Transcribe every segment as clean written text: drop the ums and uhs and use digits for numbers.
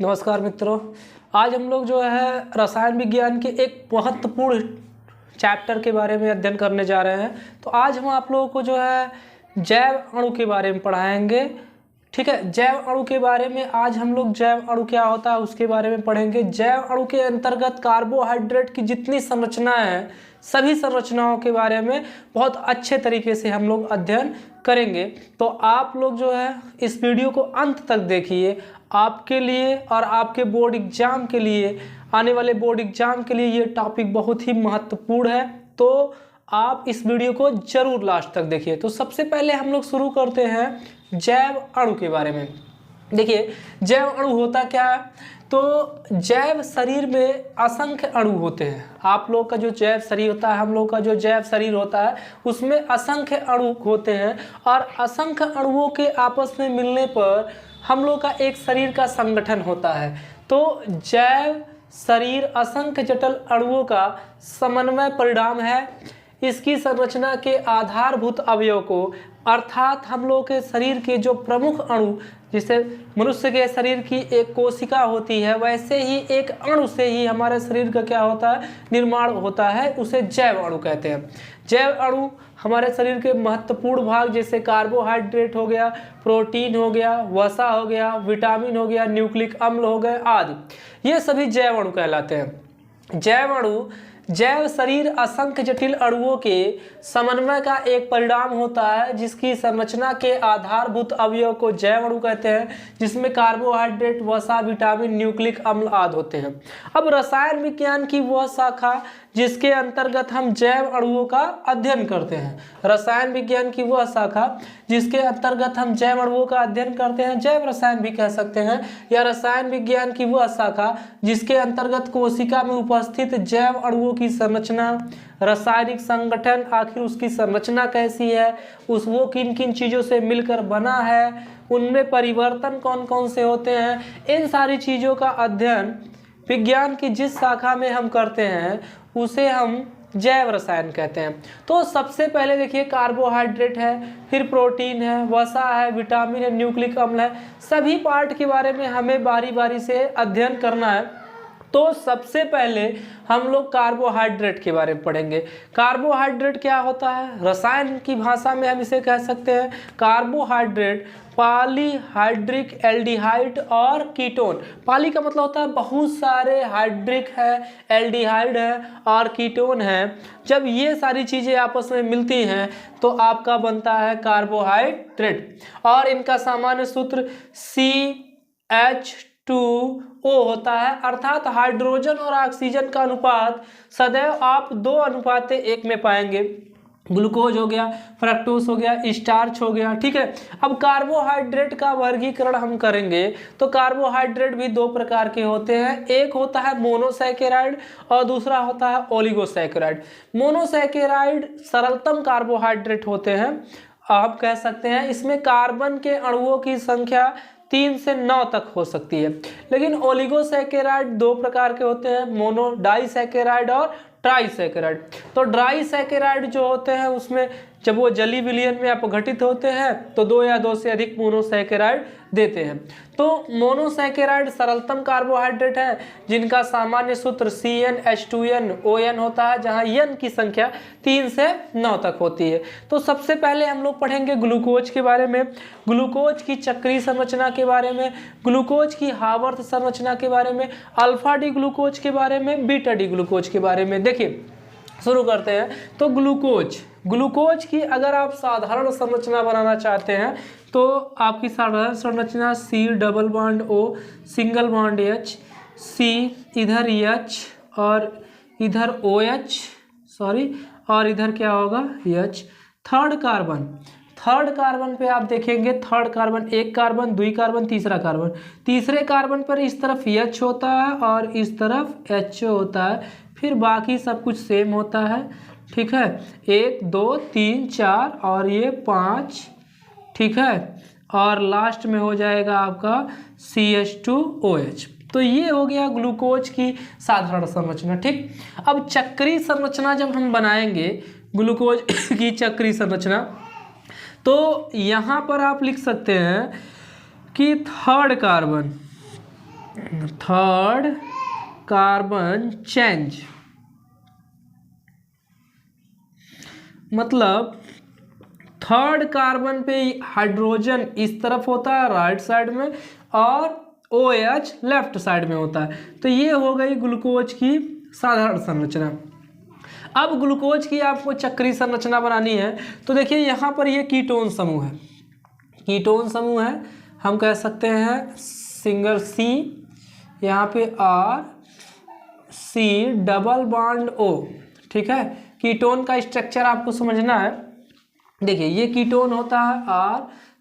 नमस्कार मित्रों। आज हम लोग जो है रसायन विज्ञान के एक महत्वपूर्ण चैप्टर के बारे में अध्ययन करने जा रहे हैं। तो आज हम आप लोगों को जो है जैव अणु के बारे में पढ़ाएंगे। ठीक है, जैव अणु के बारे में आज हम लोग जैव अणु क्या होता है उसके बारे में पढ़ेंगे। जैव अणु के अंतर्गत कार्बोहाइड्रेट की जितनी संरचनाएं हैं सभी संरचनाओं के बारे में बहुत अच्छे तरीके से हम लोग अध्ययन करेंगे। तो आप लोग जो है इस वीडियो को अंत तक देखिए। आपके लिए और आपके बोर्ड एग्जाम के लिए, आने वाले बोर्ड एग्जाम के लिए ये टॉपिक बहुत ही महत्वपूर्ण है। तो आप इस वीडियो को जरूर लास्ट तक देखिए। तो सबसे पहले हम लोग शुरू करते हैं जैव अणु के बारे में। देखिए जैव अणु होता क्या है। तो जैव शरीर में असंख्य अणु होते हैं। आप लोग का जो जैव शरीर होता है, हम लोग का जो जैव शरीर होता है उसमें असंख्य अणु होते हैं और असंख्य अणुओं के आपस में मिलने पर हम लोग का एक शरीर का संगठन होता है। तो जैव शरीर असंख्य जटिल अणुओं का समन्वय परिणाम है। इसकी संरचना के आधारभूत अवयव को अर्थात हम लोग के शरीर के जो प्रमुख अणु, जिसे मनुष्य के शरीर की एक कोशिका होती है वैसे ही एक अणु से ही हमारे शरीर का क्या होता है, निर्माण होता है, उसे जैव अणु कहते हैं। जैव अणु हमारे शरीर के महत्वपूर्ण भाग जैसे कार्बोहाइड्रेट हो गया, प्रोटीन हो गया, वसा हो गया, विटामिन हो गया, न्यूक्लिक अम्ल हो गए आदि, ये सभी जैव अणु कहलाते हैं। जैव अणु जैव शरीर असंख्य जटिल अणुओं के समन्वय का एक परिणाम होता है, जिसकी संरचना के आधारभूत अवयव को जैव अणु कहते हैं, जिसमें कार्बोहाइड्रेट, वसा, विटामिन, न्यूक्लिक अम्ल आदि होते हैं। अब रसायन विज्ञान की वह शाखा जिसके अंतर्गत हम जैव अणुओं का अध्ययन करते हैं, रसायन विज्ञान की वह शाखा जिसके अंतर्गत हम जैव अणुओं का अध्ययन करते हैं, जैव रसायन भी कह सकते हैं, या रसायन विज्ञान की वह शाखा जिसके अंतर्गत कोशिका में उपस्थित जैव अणुओं की संरचना, रासायनिक संगठन, आखिर उसकी संरचना कैसी है, वो किन किन चीज़ों से मिलकर बना है, उनमें परिवर्तन कौन कौन से होते हैं, इन सारी चीज़ों का अध्ययन विज्ञान की जिस शाखा में हम करते हैं उसे हम जैव रसायन कहते हैं। तो सबसे पहले देखिए कार्बोहाइड्रेट है, फिर प्रोटीन है, वसा है, विटामिन है, न्यूक्लिक अम्ल है, सभी पार्ट के बारे में हमें बारी बारी से अध्ययन करना है। तो सबसे पहले हम लोग कार्बोहाइड्रेट के बारे में पढ़ेंगे। कार्बोहाइड्रेट क्या होता है, रसायन की भाषा में हम इसे कह सकते हैं कार्बोहाइड्रेट पॉलीहाइड्रिक एल्डिहाइड और कीटोन। पॉली का मतलब होता है बहुत सारे, हाइड्रिक है, एल्डिहाइड है और कीटोन है। जब ये सारी चीज़ें आपस में मिलती हैं तो आपका बनता है कार्बोहाइड्रेट। और इनका सामान्य सूत्र CH2O होता है, अर्थात हाइड्रोजन और ऑक्सीजन का अनुपात सदैव आप 2:1 में पाएंगे। ग्लूकोज हो गया, फ्रक्टोज हो गया, स्टार्च हो गया। ठीक है, अब कार्बोहाइड्रेट का वर्गीकरण हम करेंगे तो कार्बोहाइड्रेट भी दो प्रकार के होते हैं। एक होता है मोनोसैकेराइड और दूसरा होता है ओलिगोसैकेराइड। मोनोसैकेराइड सरलतम कार्बोहाइड्रेट होते हैं, आप कह सकते हैं इसमें कार्बन के अणुओं की संख्या 3 से 9 तक हो सकती है। लेकिन ओलिगोसैकेराइड दो प्रकार के होते हैं, मोनो डाइसैकेराइड और ट्राइसैकेराइड। तो डाइसैकेराइड जो होते हैं उसमें जब वो जलीय विलयन में अपघटित होते हैं तो 2 या 2 से अधिक मोनोसैकेराइड देते हैं। तो मोनोसैकेराइड सरलतम कार्बोहाइड्रेट है जिनका सामान्य सूत्र CnH2nOn होता है, जहां n की संख्या 3 से 9 तक होती है। तो सबसे पहले हम लोग पढ़ेंगे ग्लूकोज के बारे में, ग्लूकोज की चक्रीय संरचना के बारे में, ग्लूकोज की हावर्त संरचना के बारे में, अल्फा डी ग्लूकोज के बारे में, बीटा डी ग्लूकोज के बारे में। देखिए शुरू करते हैं। तो ग्लूकोज की अगर आप साधारण संरचना बनाना चाहते हैं तो आपकी साधारण संरचना C⋅O single bond H, C इधर H और इधर OH और इधर क्या होगा H। थर्ड कार्बन पे आप देखेंगे, थर्ड कार्बन, एक कार्बन, दुई कार्बन, तीसरा कार्बन, तीसरे कार्बन पर इस तरफ H होता है और इस तरफ HO होता है। फिर बाकी सब कुछ सेम होता है। ठीक है, 1 2 3 4 और ये 5। ठीक है, और लास्ट में हो जाएगा आपका CH2OH। तो ये हो गया ग्लूकोज की साधारण संरचना। ठीक, अब चक्रीय संरचना जब हम बनाएंगे ग्लूकोज की चक्रीय संरचना, तो यहाँ पर आप लिख सकते हैं कि third carbon third carbon change, मतलब थर्ड कार्बन पे हाइड्रोजन इस तरफ होता है राइट साइड में और OH लेफ्ट साइड में होता है। तो ये हो गई ग्लूकोज की साधारण संरचना। अब ग्लूकोज की आपको चक्रीय संरचना बनानी है तो देखिए यहाँ पर ये कीटोन समूह है, कीटोन समूह है, हम कह सकते हैं सिंगल C, यहाँ पे R C double bond O, ठीक है। कीटोन का स्ट्रक्चर आपको समझना है। देखिए ये कीटोन होता है R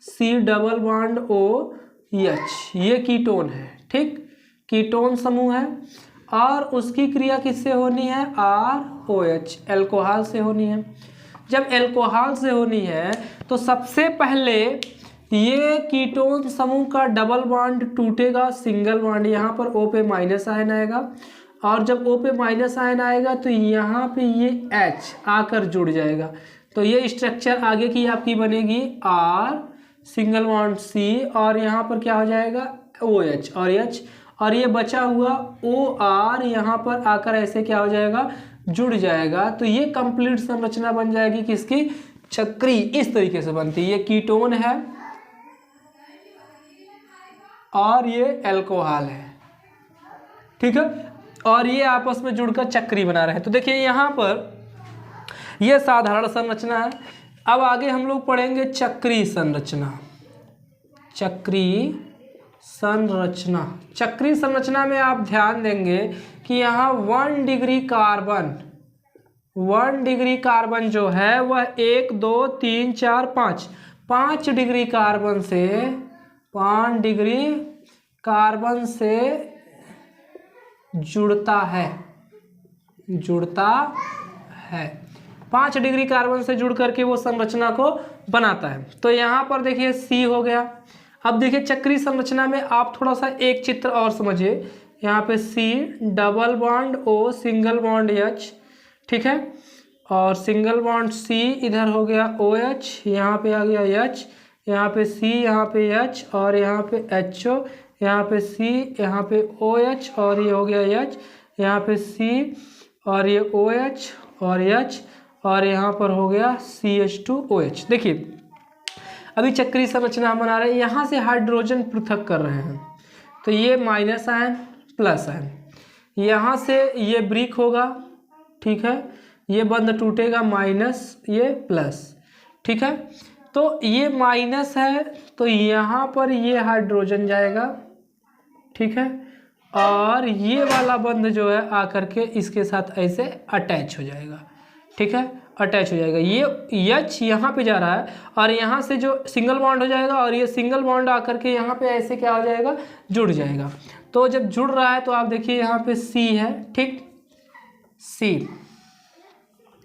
C double bond OH, ये कीटोन है, ठीक, कीटोन समूह है। और उसकी क्रिया किससे होनी है? ROH, एल्कोहल से होनी है। जब एल्कोहल से होनी है तो सबसे पहले ये कीटोन समूह का डबल बॉन्ड टूटेगा, सिंगल बॉन्ड, यहाँ पर O पे माइनस आयन आएगा और जब O पे माइनस आयन आएगा तो यहाँ पे ये H आकर जुड़ जाएगा। तो ये स्ट्रक्चर आगे की आपकी बनेगी R सिंगल बॉन्ड C और यहाँ पर क्या हो जाएगा OH और H, और ये बचा हुआ OR यहाँ पर आकर ऐसे क्या हो जाएगा, जुड़ जाएगा। तो ये कंप्लीट संरचना बन जाएगी किसकी? चक्री। इस तरीके से बनती है। ये कीटोन है और ये एल्कोहल है, ठीक है, और ये आपस में जुड़कर चक्री बना रहे हैं। तो देखिए यहाँ पर ये साधारण संरचना है। अब आगे हम लोग पढ़ेंगे चक्रीय संरचना। चक्रीय संरचना, चक्रीय संरचना में आप ध्यान देंगे कि यहाँ 1 डिग्री कार्बन, 1 डिग्री कार्बन जो है वह 1 2 3 4 5 डिग्री कार्बन से 5 डिग्री कार्बन से जुड़ता है, 5 डिग्री कार्बन से जुड़ करके वो संरचना को बनाता है। तो यहाँ पर देखिए C हो गया। अब देखिए चक्रीय संरचना में आप थोड़ा सा एक चित्र और समझिए। यहाँ पे C double bond O single bond H, ठीक है, और सिंगल बॉन्ड C इधर हो गया OH, यहाँ पे आ गया H, यहाँ पे C, यहाँ पे H और यहाँ पे HO, यहाँ पे C, यहाँ पे OH और ये हो गया H, यहाँ पे C और ये OH और H और यहाँ पर हो गया CH2OH। देखिए अभी चक्रीय संरचना हम बना रहे हैं, यहाँ से हाइड्रोजन पृथक कर रहे हैं। तो ये माइनस आयन प्लस आयन, यहाँ से ये ब्रेक होगा, ठीक है, ये बंध टूटेगा माइनस, ये प्लस, ठीक है। तो ये माइनस है तो यहाँ पर ये हाइड्रोजन जाएगा, ठीक है, और ये वाला बंध जो है आकर के इसके साथ ऐसे अटैच हो जाएगा, ठीक है, अटैच हो जाएगा। ये H यहाँ पे जा रहा है और यहाँ से जो सिंगल बॉन्ड हो जाएगा और ये सिंगल बॉन्ड आकर के यहाँ पे ऐसे क्या हो जाएगा, जुड़ जाएगा। तो जब जुड़ रहा है तो आप देखिए यहाँ पे C है, ठीक, C,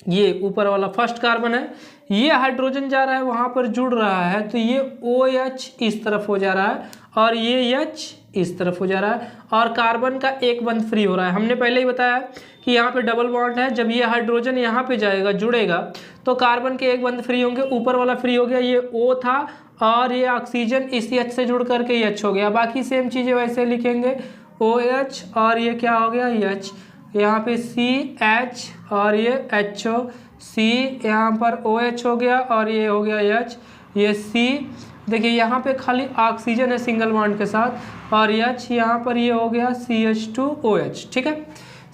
ये ऊपर वाला फर्स्ट कार्बन है, ये हाइड्रोजन जा रहा है वहाँ पर जुड़ रहा है तो ये OH इस तरफ हो जा रहा है और ये H इस तरफ हो जा रहा है और कार्बन का एक बंध फ्री हो रहा है। हमने पहले ही बताया कि यहाँ पे डबल बॉन्ड है, जब ये हाइड्रोजन यहाँ पे जाएगा जुड़ेगा तो कार्बन के एक बंध फ्री होंगे, ऊपर वाला फ्री हो गया, ये O था और ये ऑक्सीजन इस H से जुड़ करके H हो गया। बाकी सेम चीज़ें वैसे लिखेंगे OH और ये क्या हो गया H, यहाँ पे CH और ये HO, C यहाँ पर OH हो गया और ये हो गया H, ये C, देखिए यहाँ पे खाली ऑक्सीजन है सिंगल बॉन्ड के साथ और H यहाँ पर ये हो गया CH2OH, ठीक है,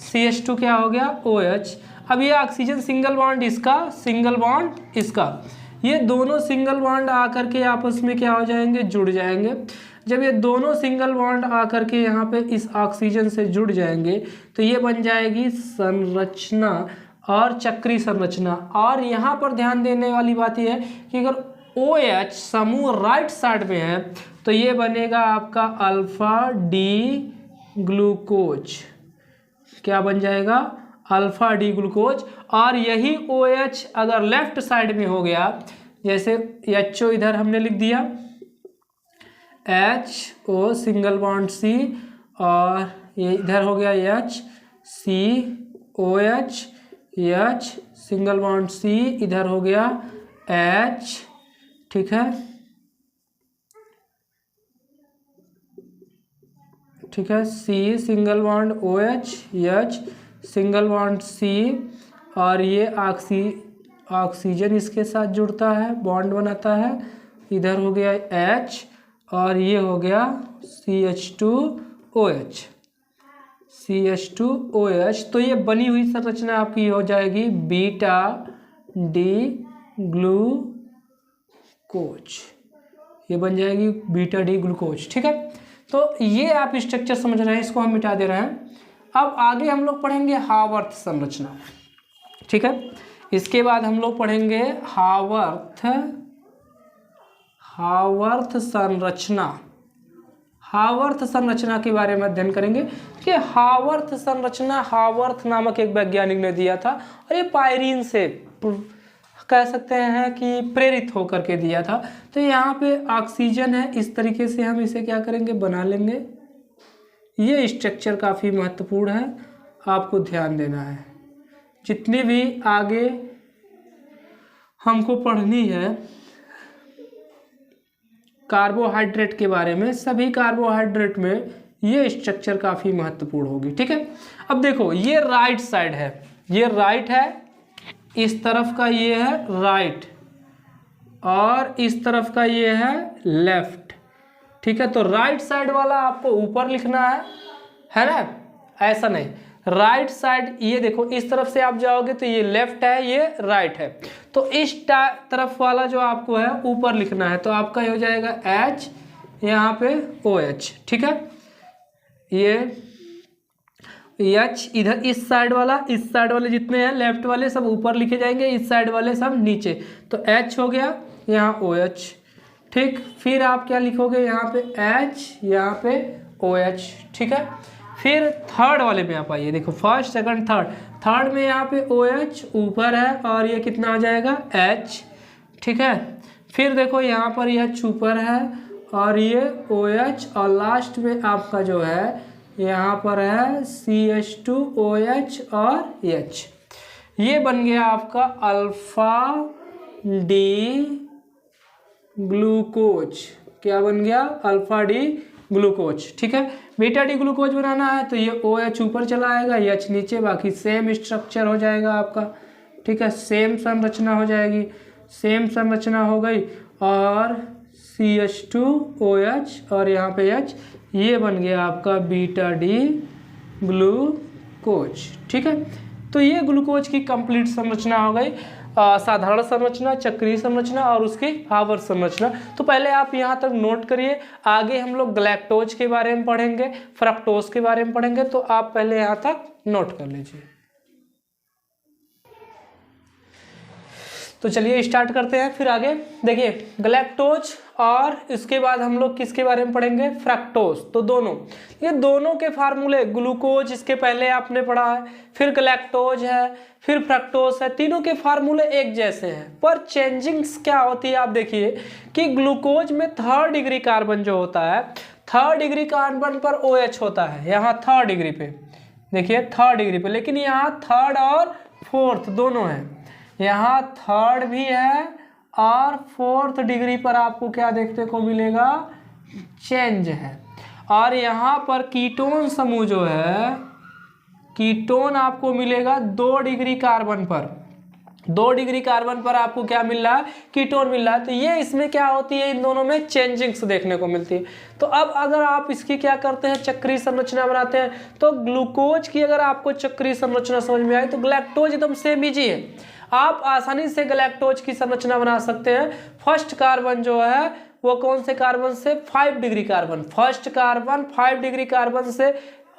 CH2 क्या हो गया OH। अब ये ऑक्सीजन सिंगल बॉन्ड इसका, सिंगल बॉन्ड इसका, ये दोनों सिंगल बॉन्ड आकर के आपस में क्या हो जाएंगे, जुड़ जाएंगे। जब ये दोनों सिंगल बॉन्ड आकर के यहाँ पे इस ऑक्सीजन से जुड़ जाएंगे तो ये बन जाएगी संरचना और चक्रीय संरचना। और यहाँ पर ध्यान देने वाली बात यह है कि अगर OH समूह राइट साइड में है तो ये बनेगा आपका अल्फा डी ग्लूकोज, क्या बन जाएगा, अल्फा डी ग्लूकोज। और यही OH अगर लेफ्ट साइड में हो गया, जैसे HO इधर हमने लिख दिया, HO सिंगल बॉन्ड C और ये इधर हो गया H, C OH, H single bond C, इधर हो गया H, ठीक है, ठीक है, C single bond OH, H single bond C, और ये ऑक्सीजन इसके साथ जुड़ता है, बॉन्ड बनाता है, इधर हो गया H, और ये हो गया CH2OH, CH2OH। तो ये बनी हुई संरचना आपकी हो जाएगी बीटा डी ग्लूकोज, ये बन जाएगी बीटा डी ग्लूकोज। ठीक है, तो ये आप स्ट्रक्चर समझ रहे हैं, इसको हम मिटा दे रहे हैं। अब आगे हम लोग पढ़ेंगे हावर्थ संरचना। ठीक है, इसके बाद हम लोग पढ़ेंगे हावर्थ संरचना। हावर्थ संरचना के बारे में अध्ययन करेंगे कि हावर्थ संरचना हावर्थ नामक एक वैज्ञानिक ने दिया था, और ये पायरीन से कह सकते हैं कि प्रेरित होकर के दिया था। तो यहाँ पे ऑक्सीजन है, इस तरीके से हम इसे क्या करेंगे, बना लेंगे। ये स्ट्रक्चर काफ़ी महत्वपूर्ण है, आपको ध्यान देना है। जितनी भी आगे हमको पढ़नी है कार्बोहाइड्रेट के बारे में, सभी कार्बोहाइड्रेट में ये स्ट्रक्चर काफ़ी महत्वपूर्ण होगी। ठीक है, अब देखो ये राइट साइड है, ये राइट है, इस तरफ का ये है राइट, और इस तरफ का ये है लेफ्ट। ठीक है, तो राइट साइड वाला आपको ऊपर लिखना है ना, ऐसा नहीं। राइट साइड ये देखो, इस तरफ से आप जाओगे तो ये लेफ्ट है, ये राइट है, तो इस तरफ वाला जो आपको है ऊपर लिखना है, तो आपका हो जाएगा H, यहाँ पे OH। ठीक है, ये H इधर, इस साइड वाले जितने हैं लेफ्ट वाले सब ऊपर लिखे जाएंगे, इस साइड वाले सब नीचे, तो H हो गया, यहाँ OH। ठीक, फिर आप क्या लिखोगे, यहाँ पे H, यहाँ पे OH। ठीक है, फिर थर्ड वाले में आप आइए, देखो फर्स्ट सेकंड थर्ड में यहाँ पे OH ऊपर है, और ये कितना आ जाएगा H। ठीक है, फिर देखो यहाँ पर H ऊपर है, और ये OH, और लास्ट में आपका जो है यहाँ पर है CH2OH और H। ये बन गया आपका अल्फा डी ग्लूकोज। क्या बन गया, अल्फा डी ग्लूकोज। ठीक है, बीटा डी ग्लूकोज बनाना है तो ये OH ऊपर चला आएगा, H नीचे, बाकी सेम स्ट्रक्चर हो जाएगा आपका। ठीक है, सेम संरचना हो जाएगी, सेम संरचना हो गई, और CH2OH और यहाँ पे H, ये बन गया आपका बीटा डी ग्लूकोज। ठीक है, तो ये ग्लूकोज की कंप्लीट संरचना हो गई, साधारण संरचना, चक्रीय संरचना और उसकी हावर्थ संरचना। तो पहले आप यहाँ तक नोट करिए, आगे हम लोग गैलेक्टोज के बारे में पढ़ेंगे, फ्रक्टोज के बारे में पढ़ेंगे, तो आप पहले यहाँ तक नोट कर लीजिए। तो चलिए स्टार्ट करते हैं, फिर आगे देखिए गैलेक्टोज, और इसके बाद हम लोग किसके बारे में पढ़ेंगे, फ्रक्टोज। तो दोनों, ये दोनों के फार्मूले, ग्लूकोज इसके पहले आपने पढ़ा है, फिर गैलेक्टोज है, फिर फ्रक्टोज है, तीनों के फार्मूले एक जैसे हैं, पर चेंजिंग्स क्या होती है आप देखिए कि ग्लूकोज में थर्ड डिग्री कार्बन जो होता है, थर्ड डिग्री कार्बन पर OH होता है, यहाँ थर्ड डिग्री पे, देखिए थर्ड डिग्री पे, लेकिन यहाँ थर्ड और फोर्थ दोनों हैं, यहाँ थर्ड भी है और फोर्थ डिग्री पर आपको क्या देखने को मिलेगा, चेंज है। और यहाँ पर कीटोन समूह जो है, कीटोन आपको मिलेगा 2 डिग्री कार्बन पर, 2 डिग्री कार्बन पर आपको क्या मिल रहा है, कीटोन मिल रहा है। तो ये इसमें क्या होती है, इन दोनों में चेंजिंग्स देखने को मिलती है। तो अब अगर आप इसकी क्या करते हैं, चक्रीय संरचना बनाते हैं, तो ग्लूकोज की अगर आपको चक्रीय संरचना समझ में आए तो गैलेक्टोज एकदम सेम इजी है, आप आसानी से गैलेक्टोज की संरचना बना सकते हैं। फर्स्ट कार्बन जो है वो कौन से कार्बन से, 5 degree carbon, first carbon 5 degree carbon से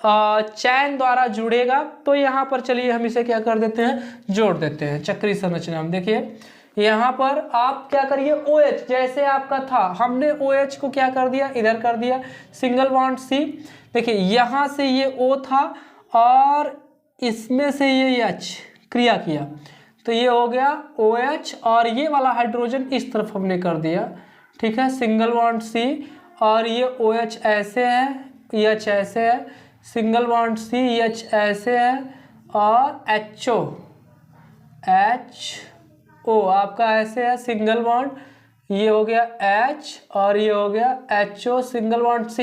चैन द्वारा जुड़ेगा। तो यहाँ पर चलिए हम इसे क्या कर देते हैं, जोड़ देते हैं चक्रीय संरचना में। देखिए यहाँ पर आप क्या करिए, OH जैसे आपका था, हमने OH को क्या कर दिया, इधर कर दिया, सिंगल बॉन्ड C। देखिए यहाँ से ये O था और इसमें से ये H क्रिया किया, तो ये हो गया OH, और ये वाला हाइड्रोजन इस तरफ हमने कर दिया। ठीक है, सिंगल बॉन्ड C, और ये OH ऐसे है, H ऐसे है, सिंगल बॉन्ड C, H ऐसे है, और HO आपका ऐसे है, सिंगल बॉन्ड ये हो गया H और ये हो गया HO सिंगल बॉन्ड C।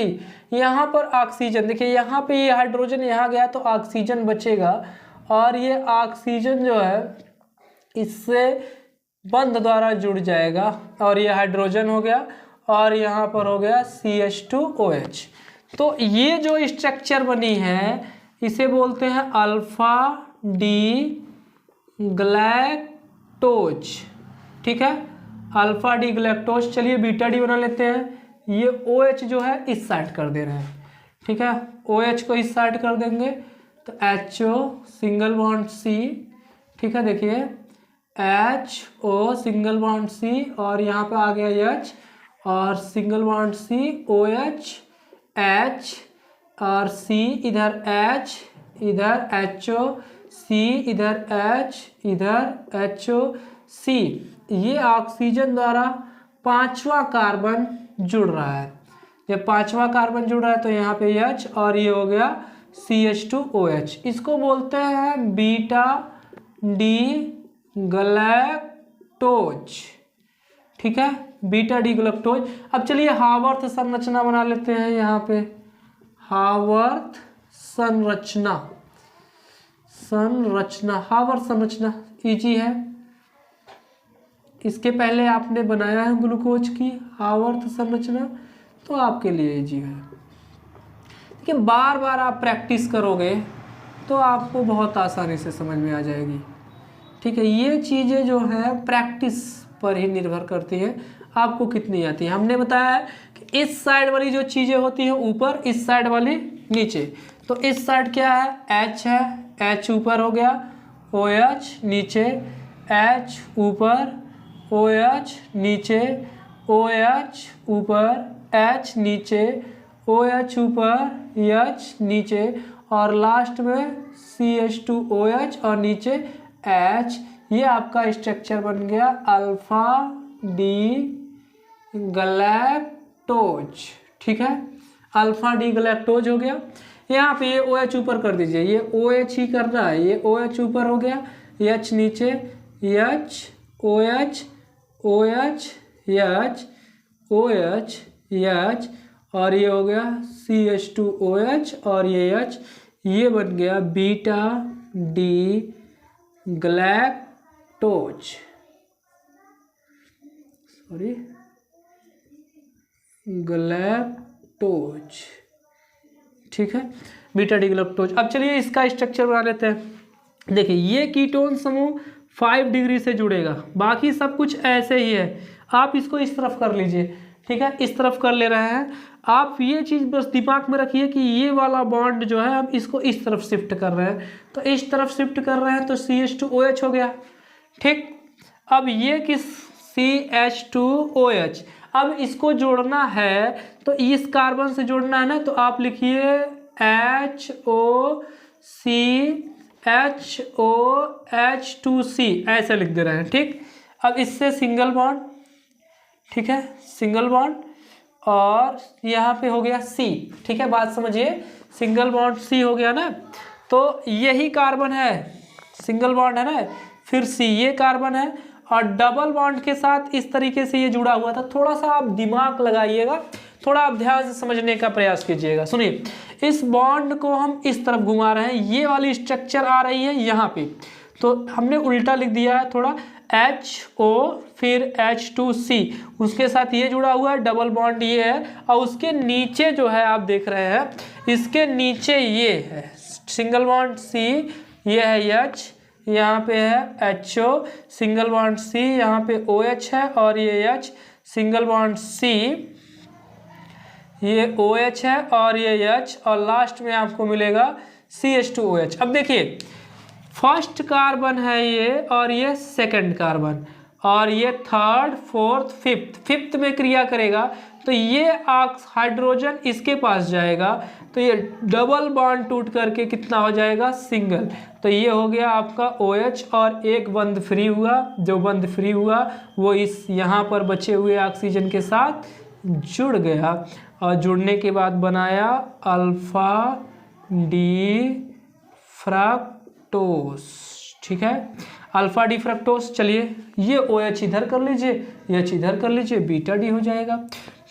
यहाँ पर ऑक्सीजन, देखिए यहाँ पे ये हाइड्रोजन यहाँ गया तो ऑक्सीजन बचेगा और ये ऑक्सीजन जो है इससे बंध द्वारा जुड़ जाएगा और ये हाइड्रोजन हो गया और यहाँ पर हो गया CH2OH। तो ये जो स्ट्रक्चर बनी है इसे बोलते हैं अल्फा डी ग्लैक्टोज। ठीक है, अल्फा डी ग्लैक्टोज। चलिए बीटा डी बना लेते हैं। ये OH जो है इस साइड कर दे रहे हैं। ठीक है, OH को इस साइड कर देंगे तो HO सिंगल बॉन्ड C। ठीक है, देखिए HO सिंगल बॉन्ड C और यहाँ पे आ गया H और single bond C OH H और C इधर H इधर HO C इधर H इधर HO C। ये ऑक्सीजन द्वारा पांचवा कार्बन जुड़ रहा है। जब पांचवा कार्बन जुड़ रहा है तो यहाँ पे H और ये हो गया CH2OH। इसको बोलते हैं बीटा डी ग्लैक्टोज। ठीक है, बीटा डी ग्लैक्टोज। अब चलिए हावर्थ संरचना बना लेते हैं। यहाँ पे हावर्थ संरचना, हावर्थ संरचना इजी है। इसके पहले आपने बनाया है ग्लूकोज की हावर्थ संरचना तो आपके लिए इजी है। देखिए बार बार आप प्रैक्टिस करोगे तो आपको बहुत आसानी से समझ में आ जाएगी। ठीक है, ये चीज़ें जो है प्रैक्टिस पर ही निर्भर करती है आपको कितनी आती है। हमने बताया है कि इस साइड वाली जो चीज़ें होती हैं ऊपर, इस साइड वाली नीचे। तो इस साइड क्या है, H है, H ऊपर हो गया, OH नीचे, H ऊपर, OH नीचे, OH ऊपर, H नीचे, OH ऊपर, H नीचे और लास्ट में CH2OH और नीचे H। ये आपका स्ट्रक्चर बन गया अल्फा डी ग्लैक्टोज। ठीक है, अल्फा डी ग्लैक्टोज हो गया। यहाँ पे ये OH ऊपर कर दीजिए, ये OH ही कर रहा है, ये OH ऊपर हो गया, H नीचे, H OH OH H OH H और ये हो गया CH2OH और ये H। ये बन गया beta D galactose, sorry galactose. ठीक है, बीटा डी ग्लैक्टोज। अब चलिए इसका स्ट्रक्चर बना लेते हैं। देखिए ये कीटोन समूह 5 डिग्री से जुड़ेगा, बाकी सब कुछ ऐसे ही है। आप इसको इस तरफ कर लीजिए। ठीक है, इस तरफ कर ले रहे हैं आप। ये चीज़ बस दिमाग में रखिए कि ये वाला बॉन्ड जो है हम इसको इस तरफ शिफ्ट कर रहे हैं, तो इस तरफ शिफ्ट कर रहे हैं तो CH2OH हो गया। ठीक, अब ये किस CH2OH, अब इसको जोड़ना है तो इस कार्बन से जोड़ना है ना, तो आप लिखिए HOCHOH2C ऐसे लिख दे रहे हैं। ठीक, अब इससे सिंगल बॉन्ड, ठीक है सिंगल बॉन्ड और यहाँ पे हो गया C। ठीक है, बात समझिए, सिंगल बॉन्ड C हो गया ना, तो यही कार्बन है, सिंगल बॉन्ड है ना, फिर C ये कार्बन है और डबल बॉन्ड के साथ इस तरीके से ये जुड़ा हुआ था। थोड़ा सा आप दिमाग लगाइएगा, थोड़ा आप ध्यान से समझने का प्रयास कीजिएगा। सुनिए, इस बॉन्ड को हम इस तरफ घुमा रहे हैं, ये वाली स्ट्रक्चर आ रही है यहाँ पे, तो हमने उल्टा लिख दिया है थोड़ा, HO फिर H2C, उसके साथ ये जुड़ा हुआ है, डबल बॉन्ड ये है और उसके नीचे जो है आप देख रहे हैं, इसके नीचे ये है सिंगल बॉन्ड C, ये है H, यहाँ पे है HO सिंगल बॉन्ड C, यहाँ पे OH है और ये H सिंगल बॉन्ड C, ये OH है और ये H और लास्ट में आपको मिलेगा CH2OH। अब देखिए फर्स्ट कार्बन है ये और ये सेकंड कार्बन और ये थर्ड फोर्थ फिफ्थ में क्रिया करेगा, तो ये हाइड्रोजन इसके पास जाएगा तो ये डबल बॉन्ड टूट करके कितना हो जाएगा, सिंगल। तो ये हो गया आपका OH और एक बंध फ्री हुआ, जो बंध फ्री हुआ वो इस यहाँ पर बचे हुए ऑक्सीजन के साथ जुड़ गया और जुड़ने के बाद बनाया अल्फा डी फ्रक्टोज। ठीक है, अल्फा डी फ्रक्टोज। चलिए ये OH इधर कर लीजिए, H इधर कर लीजिए, बीटा डी हो जाएगा।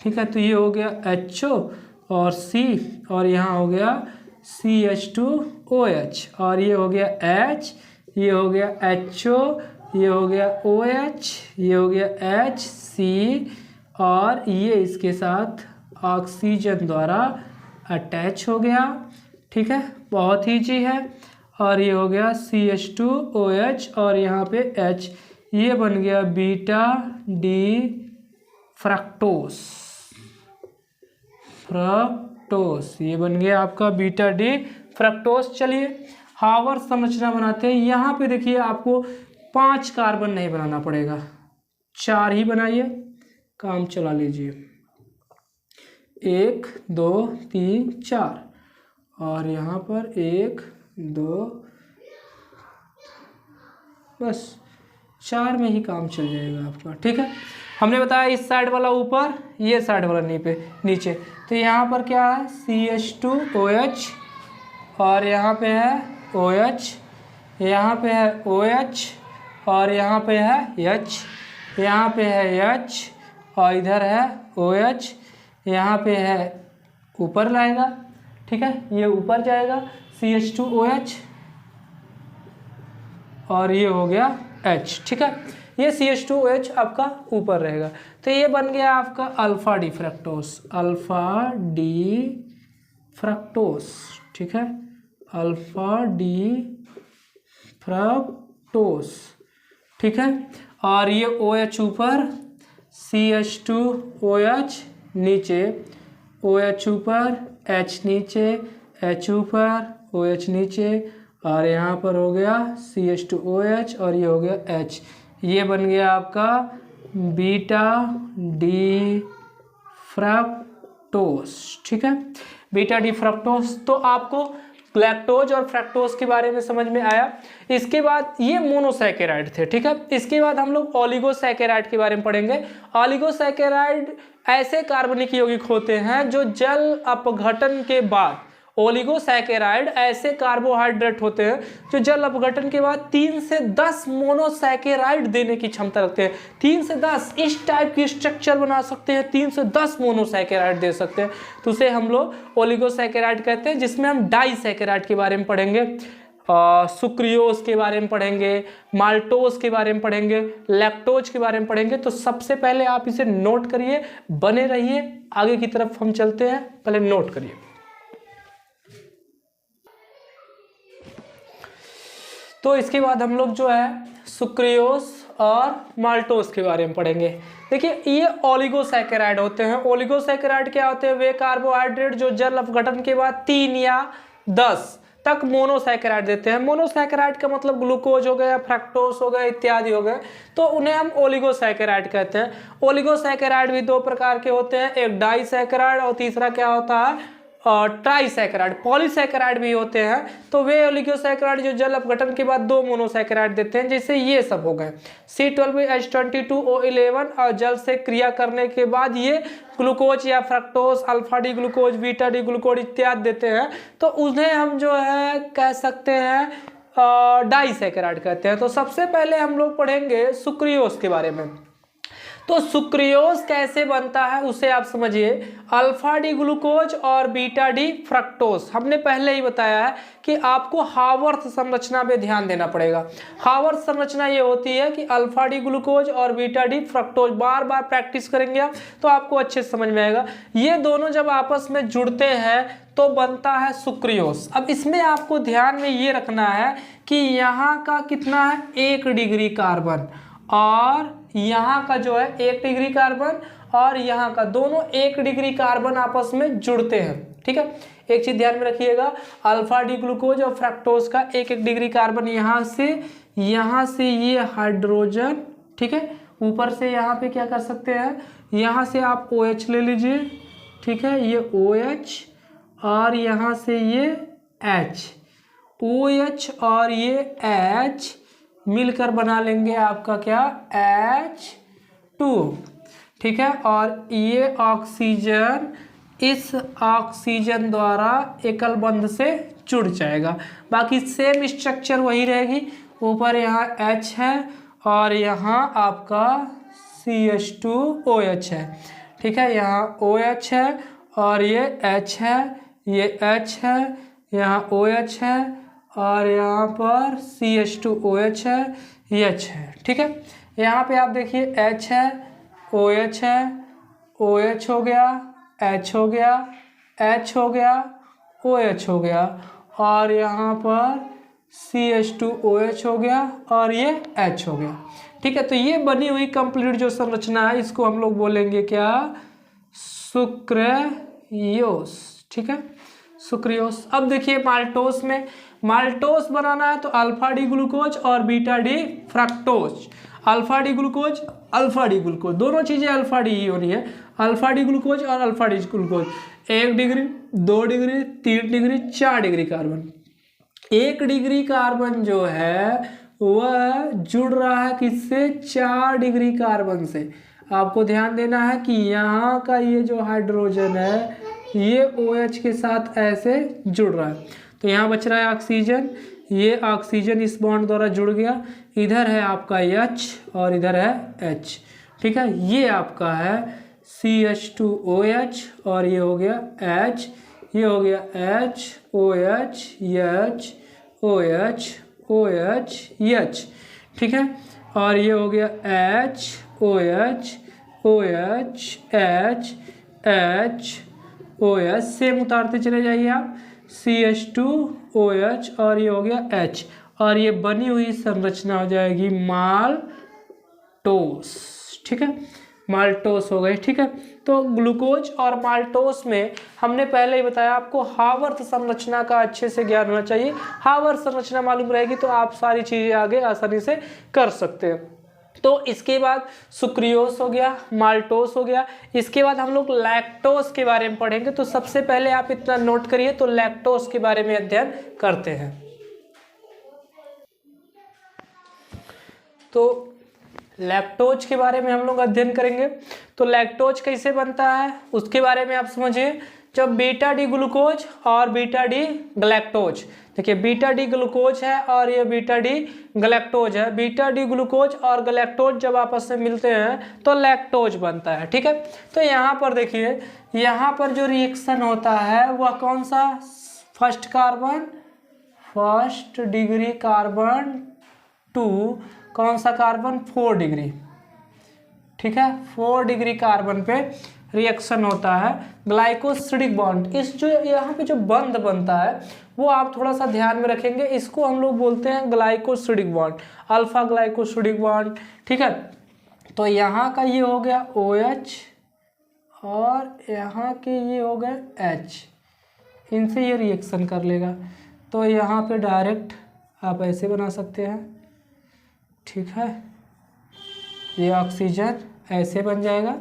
ठीक है, तो ये हो गया HO और C, और यहाँ हो गया CH2OH, और ये हो गया H, ये हो गया HO, ये हो गया OH, ये हो गया HC, और ये इसके साथ ऑक्सीजन द्वारा अटैच हो गया। ठीक है, बहुत ईजी है। और ये हो गया CH2OH और यहाँ पे H, ये बन गया बीटा डी फ्रक्टोस। ये बन गया आपका बीटा डी फ्रक्टोस। चलिए हावर संरचना बनाते हैं। यहाँ पे देखिए आपको 5 कार्बन नहीं बनाना पड़ेगा, 4 ही बनाइए, काम चला लीजिए। 1 2 3 4, और यहाँ पर 1 2, बस 4 में ही काम चल जाएगा आपका। ठीक है, हमने बताया इस साइड वाला ऊपर, ये साइड वाला नीचे। तो यहाँ पर क्या है CH2OH, और यहाँ पे है OH, यहाँ पे है OH, और यहाँ पे है H, यहाँ पे है H, और इधर है OH, यहाँ पे है ऊपर लाएगा। ठीक है, ये ऊपर जाएगा CH2OH, और ये हो गया H। ठीक है, ये CH2OH आपका ऊपर रहेगा। तो ये बन गया आपका alpha D fructose, alpha D fructose. ठीक है, अल्फा डी फ्रक्टोस। ठीक है, और ये OH ऊपर, CH2OH नीचे, OH ऊपर, H नीचे, H ऊपर, OH नीचे, और यहाँ पर हो गया CH2OH, और ये हो गया H। ये बन गया आपका बीटा डी फ्रक्टोस। ठीक है, बीटा डी फ्रक्टोस। तो आपको लैक्टोज और फ्रक्टोज के बारे में समझ में आया। इसके बाद ये मोनोसैकेराइड थे। ठीक है, इसके बाद हम लोग ओलिगोसैकेराइड के बारे में पढ़ेंगे। ओलिगोसैकेराइड ऐसे कार्बनिक यौगिक होते हैं जो जल अपघटन के बाद, ओलिगोसैकेराइड ऐसे कार्बोहाइड्रेट होते हैं जो जल अपघटन के बाद 3 से 10 मोनोसैकेराइड देने की क्षमता रखते हैं। 3 से 10 इस टाइप की स्ट्रक्चर बना सकते हैं, 3 से 10 मोनोसैकेराइड दे सकते हैं, तो उसे हम लोग ओलिगोसैकेराइड कहते हैं। जिसमें हम डाइसैकेराइड के बारे में पढ़ेंगे, सुक्रियोज के बारे में पढ़ेंगे, माल्टोज के बारे में पढ़ेंगे, लैक्टोज के बारे में पढ़ेंगे। तो सबसे पहले आप इसे नोट करिए, बने रहिए, आगे की तरफ हम चलते हैं, पहले नोट करिए। तो इसके बाद हम लोग जो है सुक्रियोज और माल्टोज के बारे में पढ़ेंगे। देखिए ये ओलिगोसैकेराइड होते हैं। ओलिगोसैकेराइड क्या होते हैं? वे कार्बोहाइड्रेट जो जल अपघटन के बाद 3 या 10 तक मोनोसैकेराइड देते हैं। मोनोसैकेराइड का मतलब ग्लूकोज हो गया, फ्रक्टोज हो गया, इत्यादि हो गए, तो उन्हें हम ओलिगोसैकेराइड कहते हैं। ओलिगोसैकेराइड भी 2 प्रकार के होते हैं, एक डाइसैकेराइड और तीसरा क्या होता है ट्राइसैकेराइड। पॉलीसैकेराइड भी होते हैं। तो वे ओलिगोसैकेराइड जो जल अपघटन के बाद 2 मोनोसैकेराइड देते हैं, जैसे ये सब हो गए C12H22O11, और जल से क्रिया करने के बाद ये ग्लूकोज या fructose, alpha D glucose, beta D glucose इत्यादि देते हैं, तो उन्हें हम जो है कह सकते हैं डाइसैकेराइड कहते हैं। तो सबसे पहले हम लोग पढ़ेंगे सुक्रियोज के बारे में। तो सुक्रियोज कैसे बनता है उसे आप समझिए। अल्फा डी ग्लूकोज और बीटा डी फ्रक्टोज, हमने पहले ही बताया है कि आपको हावर्थ संरचना पे ध्यान देना पड़ेगा। हावर्थ संरचना ये होती है कि अल्फा डी ग्लूकोज और बीटा डी फ्रक्टोज, बार बार प्रैक्टिस करेंगे आप तो आपको अच्छे से समझ में आएगा। ये दोनों जब आपस में जुड़ते हैं तो बनता है सुक्रियोज। अब इसमें आपको ध्यान में ये रखना है कि यहाँ का कितना है 1 डिग्री कार्बन, और यहाँ का जो है 1 डिग्री कार्बन, और यहाँ का दोनों 1 डिग्री कार्बन आपस में जुड़ते हैं। ठीक है, एक चीज ध्यान में रखिएगा, अल्फा डी ग्लूकोज और फ्रक्टोज का 1 डिग्री कार्बन यहाँ से ये हाइड्रोजन, ठीक है, ऊपर से यहाँ पे क्या कर सकते हैं, यहाँ से आप OH ले लीजिए, ठीक है, ये OH, और यहाँ से ये H, OH और ये H मिलकर बना लेंगे आपका क्या H2, ठीक है, और ये ऑक्सीजन इस ऑक्सीजन द्वारा एकल बंध से जुड़ जाएगा। बाकी सेम स्ट्रक्चर वही रहेगी, ऊपर यहाँ H है और यहाँ आपका CH2OH है, ठीक है। यहाँ OH है और ये H है, ये H है, यहाँ OH है और यहाँ पर CH2OH है, ये H है, ठीक है। यहाँ पे आप देखिए H है, OH है, OH हो गया, H हो गया, H हो गया, OH हो गया और यहाँ पर CH2OH हो गया और ये H हो गया, ठीक है। तो ये बनी हुई कंप्लीट जो संरचना है इसको हम लोग बोलेंगे क्या, सुक्रियोस, ठीक है, सुक्रियोस। अब देखिए माल्टोस में, माल्टोस बनाना है तो अल्फा डी ग्लूकोज और beta D fructose, alpha D glucose, alpha D glucose, दोनों चीज़ें अल्फा डी ही होनी है, अल्फा डी ग्लूकोज और alpha D glucose. 1 degree, 2 degree, 3 degree, 4 degree carbon. 1 degree carbon जो है वह जुड़ रहा है किससे, 4 डिग्री कार्बन से। आपको ध्यान देना है कि यहाँ का ये जो हाइड्रोजन है ये OH के साथ ऐसे जुड़ रहा है, तो यहाँ बच रहा है ऑक्सीजन, ये ऑक्सीजन इस बॉन्ड द्वारा जुड़ गया, इधर है आपका H और इधर है H, ठीक है। ये आपका है CH2OH और ये हो गया H, ये हो गया H, OH, H, OH, OH, H, ठीक है। और ये हो गया H, OH, OH, H, H, OH, same उतारते चले जाइए आप, CH2OH और ये हो गया H और ये बनी हुई संरचना हो जाएगी माल्टोस, ठीक है, माल्टोस हो गई, ठीक है। तो ग्लूकोज और माल्टोस में हमने पहले ही बताया आपको हावर्थ संरचना का अच्छे से ज्ञान होना चाहिए। हावर्थ संरचना मालूम रहेगी तो आप सारी चीज़ें आगे आसानी से कर सकते हैं। तो इसके बाद सुक्रियोस हो गया, माल्टोस हो गया, इसके बाद हम लोग लैक्टोस के बारे में पढ़ेंगे। तो सबसे पहले आप इतना नोट करिए, तो लैक्टोस के बारे में अध्ययन करते हैं। तो लैक्टोज के बारे में हम लोग अध्ययन करेंगे। तो लैक्टोज कैसे बनता है उसके बारे में आप समझिए। जब बीटा डी ग्लूकोज और बीटा डी गलैक्टोज, देखिए बीटा डी ग्लूकोज है और ये बीटा डी गलैक्टोज है, बीटा डी ग्लूकोज और गलैक्टोज जब आपस में मिलते हैं तो लैक्टोज बनता है, ठीक है। तो यहाँ पर देखिए, यहाँ पर जो रिएक्शन होता है वह कौन सा, first carbon, first degree carbon two कौन सा कार्बन, 4 डिग्री, ठीक है, 4 डिग्री कार्बन पे रिएक्शन होता है, ग्लाइकोसिडिक बॉन्ड। इस जो यहाँ पे जो बंध बनता है वो आप थोड़ा सा ध्यान में रखेंगे, इसको हम लोग बोलते हैं glycosidic bond, alpha glycosidic bond, ठीक है। तो यहाँ का ये हो गया OH और यहाँ के ये हो गए H, इनसे ये रिएक्शन कर लेगा। तो यहाँ पे डायरेक्ट आप ऐसे बना सकते हैं, ठीक है, ये ऑक्सीजन ऐसे बन जाएगा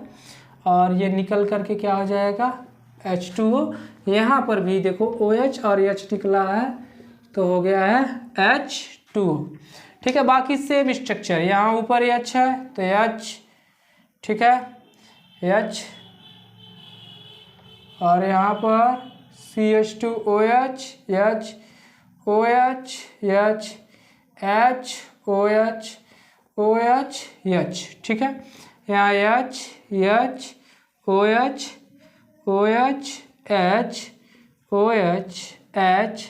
और ये निकल करके क्या हो जाएगा, H2O। यहाँ पर भी देखो OH और H निकला है तो हो गया है H2O, ठीक है। बाकी सेम स्ट्रक्चर, यहाँ ऊपर H है तो H, ठीक है, H और यहाँ पर CH2OH, H, OH, H, H, OH, OH, H, ठीक है। यहाँ H, H, OH, OH, H, OH, H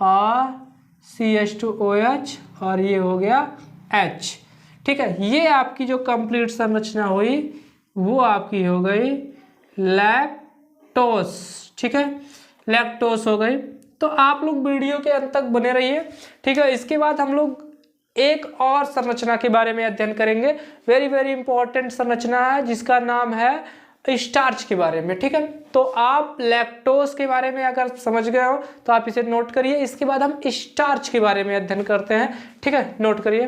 और CH2OH और ये हो गया H, ठीक है। ये आपकी जो कंप्लीट संरचना हुई वो आपकी हो गई लैक्टोस, ठीक है, लैक्टोस हो गई। तो आप लोग वीडियो के अंत तक बने रहिए, ठीक है। इसके बाद हम लोग एक और संरचना के बारे में अध्ययन करेंगे, वेरी वेरी इंपॉर्टेंट संरचना है जिसका नाम है स्टार्च के बारे में, ठीक है। तो आप लैक्टोस के बारे में अगर समझ गए हो तो आप इसे नोट करिए। इसके बाद हम स्टार्च के बारे में अध्ययन करते हैं, ठीक है, नोट करिए।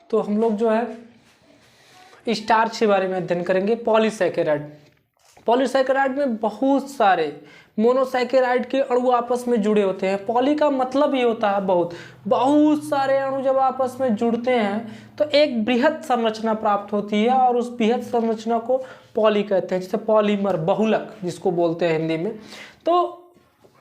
तो हम लोग जो है स्टार्च के बारे में अध्ययन करेंगे। पॉलीसैकेराइड, पॉलीसैकेराइड में बहुत सारे मोनोसैकेराइड के अणु आपस में जुड़े होते हैं। पॉली का मतलब ये होता है बहुत, बहुत सारे अणु जब आपस में जुड़ते हैं तो एक बृहद संरचना प्राप्त होती है और उस बृहद संरचना को पॉली कहते हैं, जैसे पॉलीमर, बहुलक जिसको बोलते हैं हिंदी में। तो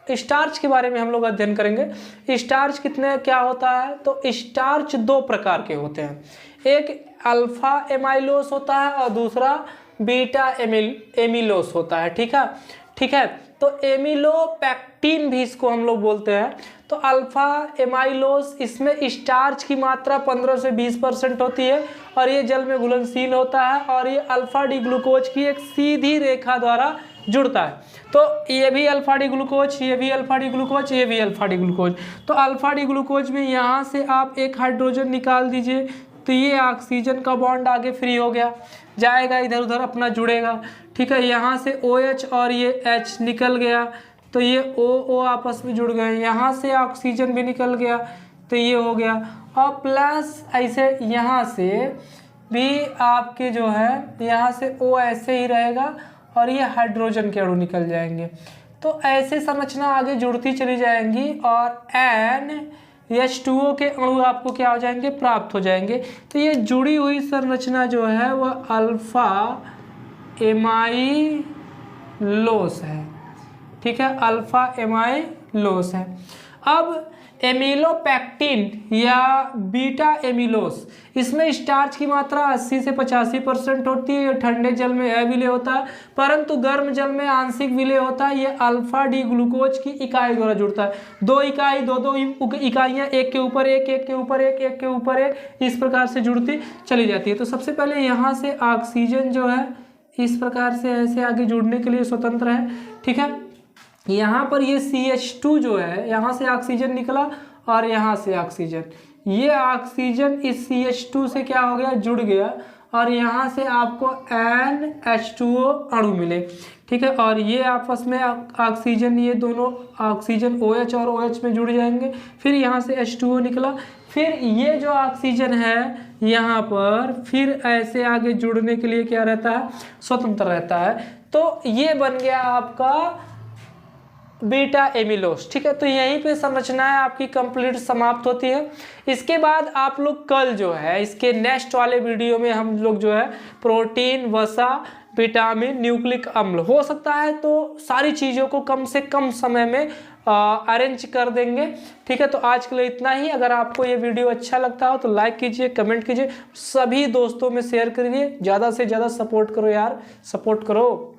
स्टार्च के बारे में हम लोग अध्ययन करेंगे। स्टार्च कितने क्या होता है, तो स्टार्च दो प्रकार के होते हैं, एक अल्फा एमाइलोस होता है और दूसरा बीटा एमिलोस होता है। ठीक है। तो एमिलोपेक्टिन भी इसको हम लोग बोलते हैं। तो अल्फा एमाइलोस, इसमें स्टार्च की मात्रा 15 से 20% होती है और ये जल में घुलनशील होता है और ये अल्फा डी ग्लूकोज की एक सीधी रेखा द्वारा जुड़ता है। तो ये भी अल्फा डी ग्लूकोज, ये भी अल्फा डी ग्लूकोज, ये भी अल्फा डी ग्लूकोज। तो अल्फा डी ग्लूकोज में यहाँ से आप एक हाइड्रोजन निकाल दीजिए तो ये ऑक्सीजन का बॉन्ड आगे फ्री हो गया, जाएगा इधर उधर अपना जुड़ेगा। ठीक है, यहाँ से OH और ये H निकल गया तो ये O आपस में जुड़ गए, यहाँ से ऑक्सीजन भी निकल गया तो ये हो गया, और प्लस ऐसे यहाँ से भी आपके जो है यहाँ से O ऐसे ही रहेगा और ये हाइड्रोजन के अणु निकल जाएंगे। तो ऐसे संरचना आगे जुड़ती चली जाएंगी और NH2O के अणु आपको क्या हो जाएंगे, प्राप्त हो जाएंगे। तो ये जुड़ी हुई संरचना जो है वह अल्फा एमाइलोस है। ठीक है, अल्फा एमाइलोस है। अब एमिलोपेक्टिन या बीटा एमिलोस, इसमें स्टार्च की मात्रा 80 से 85% होती है। ये ठंडे जल में अविलेय होता है परंतु गर्म जल में आंशिक विलेय होता है। ये अल्फा डी ग्लूकोज की इकाई द्वारा जुड़ता है। दो इकाइयाँ एक के ऊपर एक, एक के ऊपर एक, एक के ऊपर एक, इस प्रकार से जुड़ती चली जाती है। तो सबसे पहले यहाँ से ऑक्सीजन जो है इस प्रकार से ऐसे आगे जुड़ने के लिए स्वतंत्र है। ठीक है, यहाँ पर ये CH2 जो है, यहाँ से ऑक्सीजन निकला और यहाँ से ऑक्सीजन, ये ऑक्सीजन इस CH2 से क्या हो गया, जुड़ गया और यहाँ से आपको NH2O अणु मिले। ठीक है, और ये आपस में ऑक्सीजन, ये दोनों ऑक्सीजन OH और OH में जुड़ जाएंगे। फिर यहाँ से H2O निकला, फिर ये जो ऑक्सीजन है यहाँ पर फिर ऐसे आगे जुड़ने के लिए क्या रहता है, स्वतंत्र रहता है। तो ये बन गया आपका बीटा एमिलोस। ठीक है, तो यहीं पे संरचनाएं आपकी कंप्लीट समाप्त होती है। इसके बाद आप लोग कल जो है इसके नेक्स्ट वाले वीडियो में हम लोग जो है प्रोटीन, वसा, विटामिन, न्यूक्लिक अम्ल, हो सकता है तो सारी चीज़ों को कम से कम समय में अरेंज कर देंगे। ठीक है, तो आज के लिए इतना ही। अगर आपको ये वीडियो अच्छा लगता हो तो लाइक कीजिए, कमेंट कीजिए, सभी दोस्तों में शेयर करिए, ज़्यादा से ज़्यादा सपोर्ट करो यार, सपोर्ट करो।